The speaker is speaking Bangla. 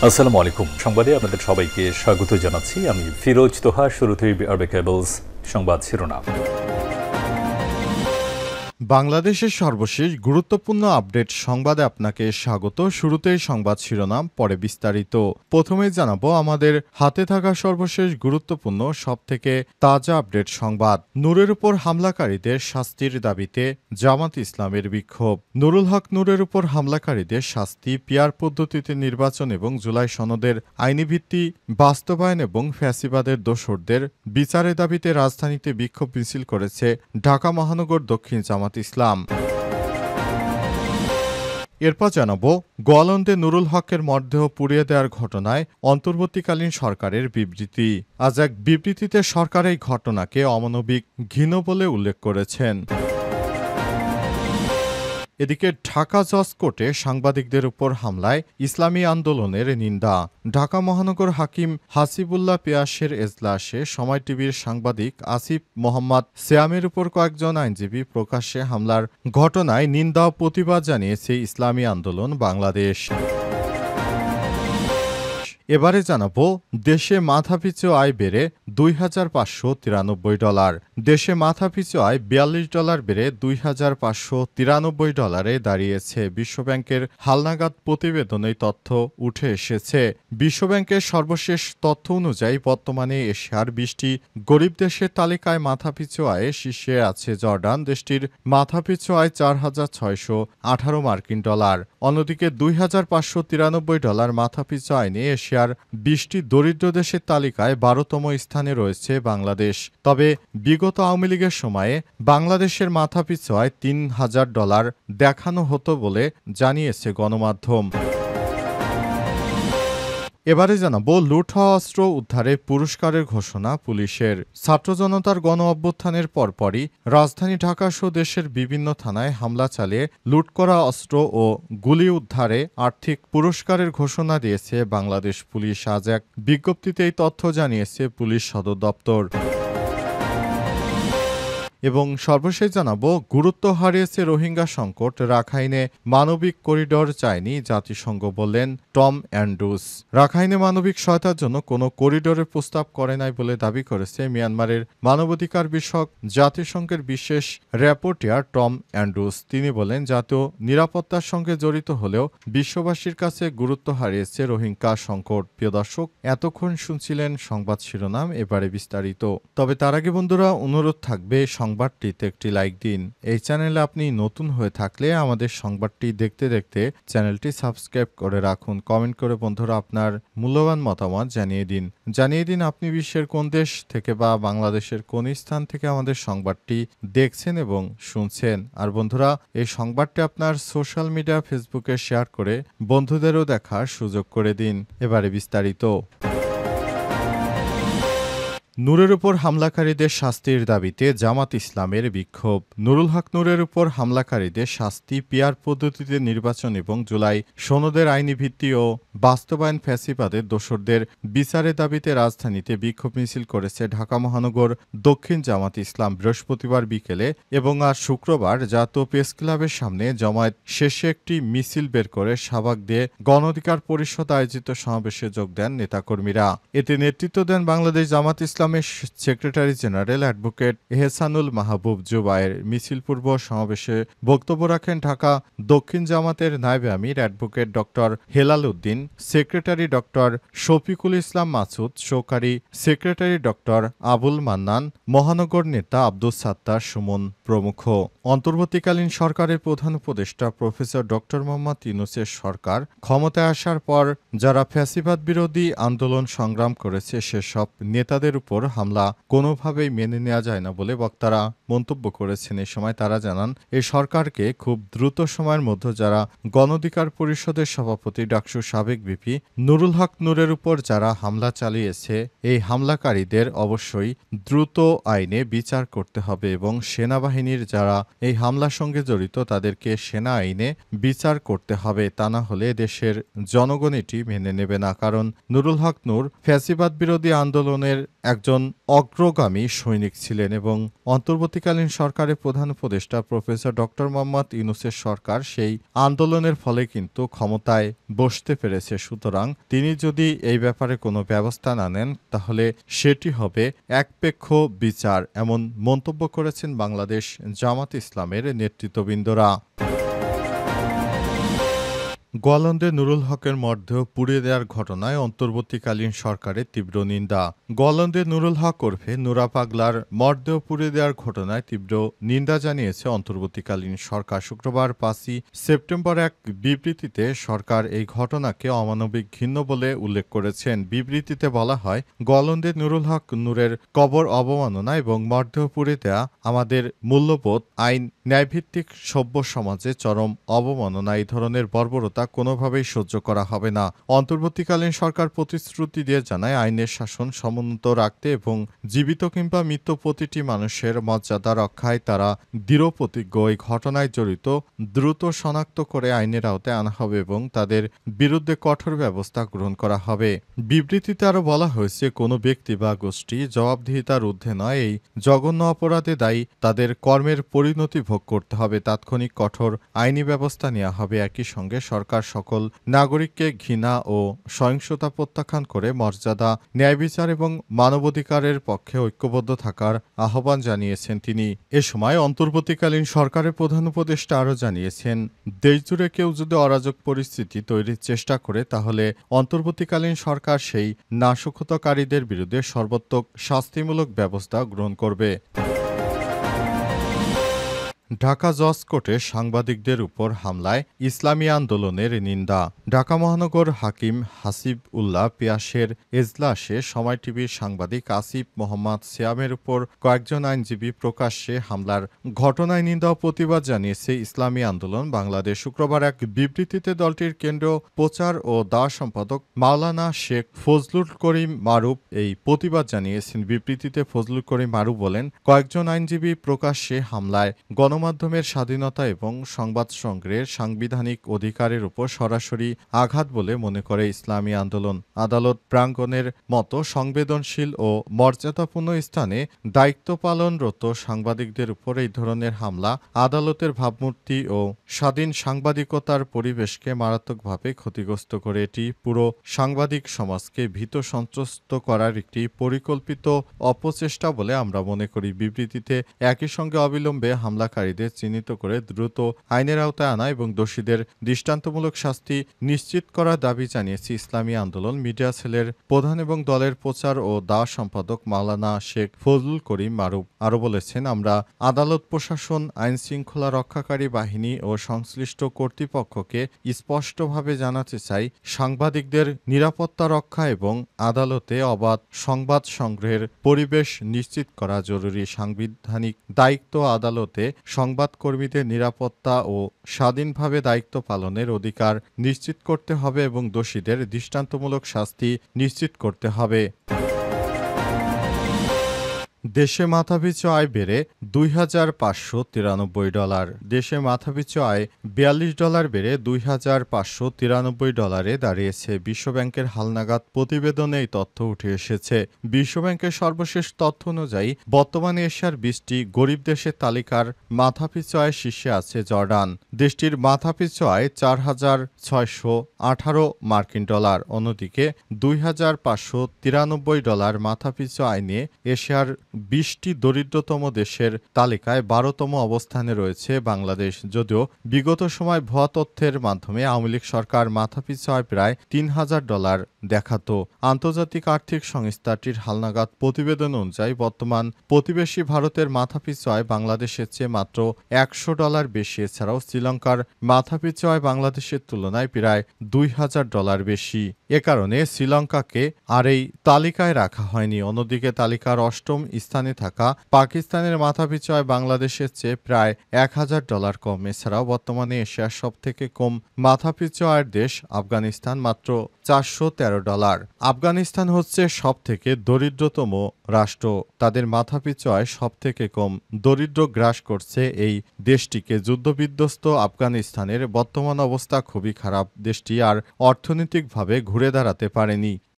আসসালামু আলাইকুম। সংবাদে আপনাদের সবাইকে স্বাগত জানাচ্ছি। আমি ফিরোজ তোহা। শুরুতেই আরবে কেবলস সংবাদ শিরোনাম। বাংলাদেশের সর্বশেষ গুরুত্বপূর্ণ আপডেট সংবাদে আপনাকে স্বাগত। শুরুতেই সংবাদ শিরোনাম, পরে বিস্তারিত। প্রথমেই জানাবো আমাদের হাতে থাকা সর্বশেষ গুরুত্বপূর্ণ সবথেকে তাজা আপডেট সংবাদ। নূরের উপর হামলাকারীদের শাস্তির দাবিতে জামাত ইসলামের বিক্ষোভ। নুরুল হক নূরের উপর হামলাকারীদের শাস্তি, পিয়ার পদ্ধতিতে নির্বাচন এবং জুলাই সনদের আইনি ভিত্তি বাস্তবায়ন এবং ফ্যাসিবাদের দোসরদের বিচারের দাবিতে রাজধানীতে বিক্ষোভ মিছিল করেছে ঢাকা মহানগর দক্ষিণ জামাত ইসলাম। এরপর জানাবো গোয়ালন্দে নুরুল হকের মরদেহ পুড়িয়ে দেওয়ার ঘটনায় অন্তর্বর্তীকালীন সরকারের বিবৃতি। আজ এক বিবৃতিতে সরকার এই ঘটনাকে অমানবিক, ঘৃণ্য বলে উল্লেখ করেছেন। এদিকে ঢাকা জজ কোর্টে সাংবাদিকদের উপর হামলায় ইসলামী আন্দোলনের নিন্দা। ঢাকা মহানগর হাকিম হাসিবুল্লাহ পিয়াসের এজলাসে সময় টিভির সাংবাদিক আসিফ মোহাম্মদ সিয়ামের উপর কয়েকজন আইনজীবী প্রকাশ্যে হামলার ঘটনায় নিন্দা ও প্রতিবাদ জানিয়েছে ইসলামী আন্দোলন বাংলাদেশ। এবারে জানাবো দেশে মাথাপিছু আয় বেড়ে $2,593। দেশে মাথাপিছু আয় $42 বেড়ে $2,593 দাঁড়িয়েছে। বিশ্বব্যাংকের হালনাগাদ প্রতিবেদনে তথ্য উঠে এসেছে। বিশ্বব্যাংকের সর্বশেষ তথ্য অনুযায়ী বর্তমানে এশিয়ার 20টি গরিব দেশের তালিকায় মাথাপিছু আয়ে শীর্ষে আছে জর্ডান। দেশটির মাথাপিছু আয় $4,618 মার্কিন। অন্যদিকে $2,593 মাথাপিছু আয় নিয়ে এশিয়ার 20টি দরিদ্র দেশের তালিকায় 12তম স্থানে রয়েছে বাংলাদেশ। তবে বিগত আওয়ামী লীগের সময়ে বাংলাদেশের মাথাপিছু আয় $3,000 দেখানো হতো বলে জানিয়েছে গণমাধ্যম। এবারে জানাবো লুট হওয়া অস্ত্র উদ্ধারে পুরস্কারের ঘোষণা পুলিশের। ছাত্র জনতার গণ অভ্যুত্থানের পরপরই রাজধানী ঢাকাসহ দেশের বিভিন্ন থানায় হামলা চালিয়ে লুট করা অস্ত্র ও গুলি উদ্ধারে আর্থিক পুরস্কারের ঘোষণা দিয়েছে বাংলাদেশ পুলিশ। আজ এক বিজ্ঞপ্তিতে এই তথ্য জানিয়েছে পুলিশ সদর দপ্তর। এবং সর্বশেষ জানাবো গুরুত্ব হারিয়েছে রোহিঙ্গা সংকট, রাখাইনে মানবিক করিডর চায়নি জাতিসংঘ, বললেন টম অ্যান্ড্রুস। রাখাইনে মানবিক সহায়তার জন্য কোনো করিডোরের প্রস্তাব করে নাই বলে দাবি করেছে মিয়ানমারের মানবাধিকার বিষয়ক জাতিসংঘের বিশেষ র্যাপোর্টিয়ার টম অ্যান্ড্রুস। তিনি বলেন জাতীয় নিরাপত্তার সঙ্গে জড়িত হলেও বিশ্ববাসীর কাছে গুরুত্ব হারিয়েছে রোহিঙ্গা সংকট। প্রিয় দর্শক, এতক্ষণ শুনছিলেন সংবাদ শিরোনাম, এবারে বিস্তারিত। তবে তার আগে বন্ধুরা অনুরোধ থাকবে সংবাদটিতে একটি লাইক দিন। এই চ্যানেলে আপনি নতুন হয়ে থাকলে আমাদের সংবাদটি দেখতে দেখতে চ্যানেলটি সাবস্ক্রাইব করে রাখুন। কমেন্ট করে বন্ধুরা আপনার মূল্যবান মতামত জানিয়ে দিন আপনি বিশ্বের কোন দেশ থেকে বা বাংলাদেশের কোন স্থান থেকে আমাদের সংবাদটি দেখছেন এবং শুনছেন। আর বন্ধুরা, এই সংবাদটি আপনার সোশ্যাল মিডিয়া ফেসবুকে শেয়ার করে বন্ধুদেরও দেখার সুযোগ করে দিন। এবারে বিস্তারিত। নূরের উপর হামলাকারীদের শাস্তির দাবিতে জামাত ইসলামের বিক্ষোভ। নুরুল হক নূরের উপর হামলাকারীদের শাস্তি, পিয়ার পদ্ধতিতে নির্বাচন এবং জুলাই সনদের আইনি ভিত্তি ও বাস্তবায়ন ফ্যাসিবাদের দোসরদের বিচারের দাবিতে রাজধানীতে বিক্ষোভ মিছিল করেছে ঢাকা মহানগর দক্ষিণ জামাত ইসলাম। বৃহস্পতিবার বিকেলে এবং আজ শুক্রবার জাতীয় প্রেস ক্লাবের সামনে জমায়েত শেষে একটি মিছিল বের করে শাহবাগ দিয়ে গণ অধিকার পরিষদ আয়োজিত সমাবেশে যোগ দেন নেতাকর্মীরা। এতে নেতৃত্ব দেন বাংলাদেশ জামাত ইসলামের secretary general advocate Ehsanul Mahbub Zubayer. মিছিল পূর্ব সমাবেশে বক্তব্য রাখেন ঢাকা দক্ষিণ জামাতের নায়েবে আমির advocate doctor Helal Uddin, secretary doctor Shafiqul Islam Masud, সহকারী সেক্রেটারি ডক্টর আবুল মান্নান, মহানগর নেতা আব্দুস সাত্তার সুমন প্রমুখ। অন্তর্বর্তীকালীন সরকারের প্রধান উপদেষ্টা প্রফেসর ডক্টর মোহাম্মদ ইউনূসের সরকার ক্ষমতায় আসার পর যারা ফ্যাসিবাদ বিরোধী আন্দোলন সংগ্রাম করেছে সেসব নেতাদের উপর হামলা কোনোভাবেই মেনে নেওয়া যায় না বলে বক্তারা মন্তব্য করেছেন। এ সময় তারা জানান এই সরকারকে খুব দ্রুত সময়ের মধ্যে যারা গণ অধিকার পরিষদের সভাপতি ডাকসুর সাবেক ভিপি নুরুল হক নূরের উপর যারা হামলা চালিয়েছে এই হামলাকারীদের অবশ্যই দ্রুত আইনে বিচার করতে হবে এবং সেনাবাহিনীর যারা এই হামলার সঙ্গে জড়িত তাদেরকে সেনা আইনে বিচার করতে হবে। তা না হলে দেশের জনগণ এটি মেনে নেবে না। কারণ নুরুল হক নূর ফ্যাসিবাদ বিরোধী আন্দোলনের একজন অগ্রগামী সৈনিক ছিলেন এবং অন্তর্বর্তী অন্তর্বর্তীকালীন সরকারের প্রধান উপদেষ্টা প্রফেসর ডক্টর মোহাম্মদ ইউনূসের সরকার সেই আন্দোলনের ফলে কিন্তু ক্ষমতায় বসতে পেরেছে। সুতরাং তিনি যদি এই ব্যাপারে কোনো ব্যবস্থা না নেন তাহলে সেটি হবে একপেক্ষ বিচার, এমন মন্তব্য করেছেন বাংলাদেশ জামাত ইসলামের নেতৃত্ববৃন্দরা। গোয়ালন্দে নুরুল হকের মরদেহ পুড়িয়ে দেওয়ার ঘটনায় অন্তর্বর্তীকালীন সরকারের তীব্র নিন্দা। গোয়ালন্দে নুরুল হক ওরফে নুরা পাগলার মরদেহ পুড়িয়ে দেওয়ার ঘটনায় তীব্র নিন্দা জানিয়েছে অন্তর্বর্তীকালীন সরকার। শুক্রবার ৫ই সেপ্টেম্বর এক বিবৃতিতে সরকার এই ঘটনাকে অমানবিক ঘৃণ্য বলে উল্লেখ করেছেন। বিবৃতিতে বলা হয়, গোয়ালন্দে নুরুল হক নূরের কবর অবমাননা এবং মরদেহ পুড়িয়ে দেওয়া আমাদের মূল্যবোধ, আইন, ন্যায়ভিত্তিক সভ্য সমাজে চরম অবমাননা। এই ধরনের বর্বরতা কোনোভাবেই সহ্য করা হবে না। অন্তর্বর্তীকালীন সরকার প্রতিশ্রুতি দিয়ে জানায়, আইনের শাসন সমুন্নত রাখতে এবং জীবিত কিংবা মৃত প্রতিটি মানুষের মর্যাদা রক্ষায় তারা দৃঢ় প্রতিজ্ঞ। এই ঘটনায় জড়িত দ্রুত শনাক্ত করে আইনের আওতায় আনা হবে এবং তাদের বিরুদ্ধে কঠোর ব্যবস্থা গ্রহণ করা হবে। বিবৃতিতে আরও বলা হয়েছে, কোনো ব্যক্তি বা গোষ্ঠী জবাবদিহিতার ঊর্ধ্বে নয়। এই জঘন্য অপরাধে দায়ী তাদের কর্মের পরিণতি ভোগ করতে হবে। তাৎক্ষণিক কঠোর আইনি ব্যবস্থা নেওয়া হবে। একই সঙ্গে সরকার সকল নাগরিককে ঘৃণা ও সহিংসতা প্রত্যাখ্যান করে মর্যাদা, ন্যায় বিচার এবং মানবাধিকারের পক্ষে ঐক্যবদ্ধ থাকার আহ্বান জানিয়েছেন তিনি। এ সময় অন্তর্বর্তীকালীন সরকারের প্রধান উপদেষ্টা আরও জানিয়েছেন, দেশজুড়ে কেউ যদি অরাজক পরিস্থিতি তৈরির চেষ্টা করে তাহলে অন্তর্বর্তীকালীন সরকার সেই নাশকতাকারীদের বিরুদ্ধে সর্বাত্মক শাস্তিমূলক ব্যবস্থা গ্রহণ করবে। ঢাকা জজ কোর্টে সাংবাদিকদের উপর হামলায় ইসলামী আন্দোলনের নিন্দা। ঢাকা মহানগর হাকিম হাসিব উল্লাহ পিয়াসের এজলাসে সময় টিভির সাংবাদিক আসিফ মোহাম্মদ সিয়ামের উপর কয়েকজন আইনজীবী প্রকাশ্যে হামলার ঘটনায় নিন্দা ও প্রতিবাদ জানিয়েছে ইসলামী আন্দোলন বাংলাদেশ। শুক্রবার এক বিবৃতিতে দলটির কেন্দ্রীয় প্রচার ও দাওয়া সম্পাদক মাওলানা শেখ ফজলুল করিম মারুফ এই প্রতিবাদ জানিয়েছেন। বিবৃতিতে ফজলুল করিম মারুফ বলেন, কয়েকজন আইনজীবী প্রকাশ্যে হামলায় গণমাধ্যমের স্বাধীনতা এবং সংবাদ সংগ্রহের সাংবিধানিক অধিকারের উপর সরাসরি আঘাত বলে মনে করে ইসলামী আন্দোলন। আদালত প্রাঙ্গণের মতো সংবেদনশীল ও মর্যাদাপূর্ণ স্থানে দায়িত্ব পালনরত সাংবাদিকদের উপর এই ধরনের হামলা আদালতের ভাবমূর্তি ও স্বাধীন সাংবাদিকতার পরিবেশকে মারাত্মকভাবে ক্ষতিগ্রস্ত করে। এটি পুরো সাংবাদিক সমাজকে ভীত সন্ত্রস্ত করার একটি পরিকল্পিত অপচেষ্টা বলে আমরা মনে করি। বিবৃতিতে একই সঙ্গে অবিলম্বে হামলাকারীদের চিহ্নিত করে দ্রুত আইনের আওতায় আনা এবং দোষীদের দৃষ্টান্তমূলক শাস্তি নিশ্চিত করার দাবি জানিয়েছে ইসলামী আন্দোলন মিডিয়া সেলের প্রধান এবং দলের প্রচার ও দাওয়া সম্পাদক মাওলানা শেখ ফজলুল করিম মারুফ। আরও বলেছেন, আমরা আদালত প্রশাসন, আইন শৃঙ্খলা রক্ষাকারী বাহিনী ও সংশ্লিষ্ট কর্তৃপক্ষকে স্পষ্টভাবে জানাতে চাই, সাংবাদিকদের নিরাপত্তা রক্ষা এবং আদালতে অবাধ সংবাদ সংগ্রহের পরিবেশ নিশ্চিত করা জরুরি। সাংবিধানিক দায়িত্ব আদালতে সংবাদকর্মীদের নিরাপত্তা ও স্বাধীনভাবে দায়িত্ব পালনের অধিকার নিশ্চিত করতে হবে এবং দোষীদের দৃষ্টান্তমূলক শাস্তি নিশ্চিত করতে হবে। দেশে মাথাপিছু আয় বেড়ে $2,593। দেশে মাথাপিছু আয় $42 বেড়ে $2,593 দাঁড়িয়েছে। বিশ্বব্যাংকের হালনাগাদ প্রতিবেদনে এই তথ্য উঠে এসেছে। বিশ্বব্যাংকের সর্বশেষ তথ্য অনুযায়ী বর্তমানে এশিয়ার 20টি গরিব দেশের তালিকার মাথাপিছু আয় শীর্ষে আছে জর্ডান। দেশটির মাথাপিছু আয় $4,618। অন্যদিকে $2,593 মাথাপিছু আয় নিয়ে এশিয়ার 20টি দরিদ্রতম দেশের তালিকায় 12তম অবস্থানে রয়েছে বাংলাদেশ। যদিও বিগত সময় ভুয়া তথ্যের মাধ্যমে আওয়ামী লীগ সরকার মাথাপিছু আয় প্রায় $3,000 দেখাত। আন্তর্জাতিক আর্থিক সংস্থাটির হালনাগাদ প্রতিবেদন অনুযায়ী বর্তমান প্রতিবেশী ভারতের মাথাপিছু আয় বাংলাদেশের চেয়ে মাত্র $100 বেশি। এছাড়াও শ্রীলঙ্কার মাথাপিছু আয় বাংলাদেশের তুলনায় প্রায় $2,000 বেশি। এ কারণে শ্রীলঙ্কাকে আর এই তালিকায় রাখা হয়নি। অন্যদিকে তালিকার 8ম স্থানে থাকা পাকিস্তানের মাথাপিছু আয় বাংলাদেশের চেয়ে প্রায় $1,000 কম। এছাড়াও বর্তমানে এশিয়ার সবথেকে কম মাথাপিছু আয়ের দেশ আফগানিস্তান, মাত্র $413। আফগানিস্তান হচ্ছে সবথেকে দরিদ্রতম রাষ্ট্র। তাদের মাথাপিছু আয় সবথেকে কম। দরিদ্র গ্রাস করছে এই দেশটিকে। যুদ্ধবিধ্বস্ত আফগানিস্তানের বর্তমান অবস্থা খুবই খারাপ। দেশটি আর অর্থনৈতিকভাবে ঘুরে দাঁড়াতে পারেনি।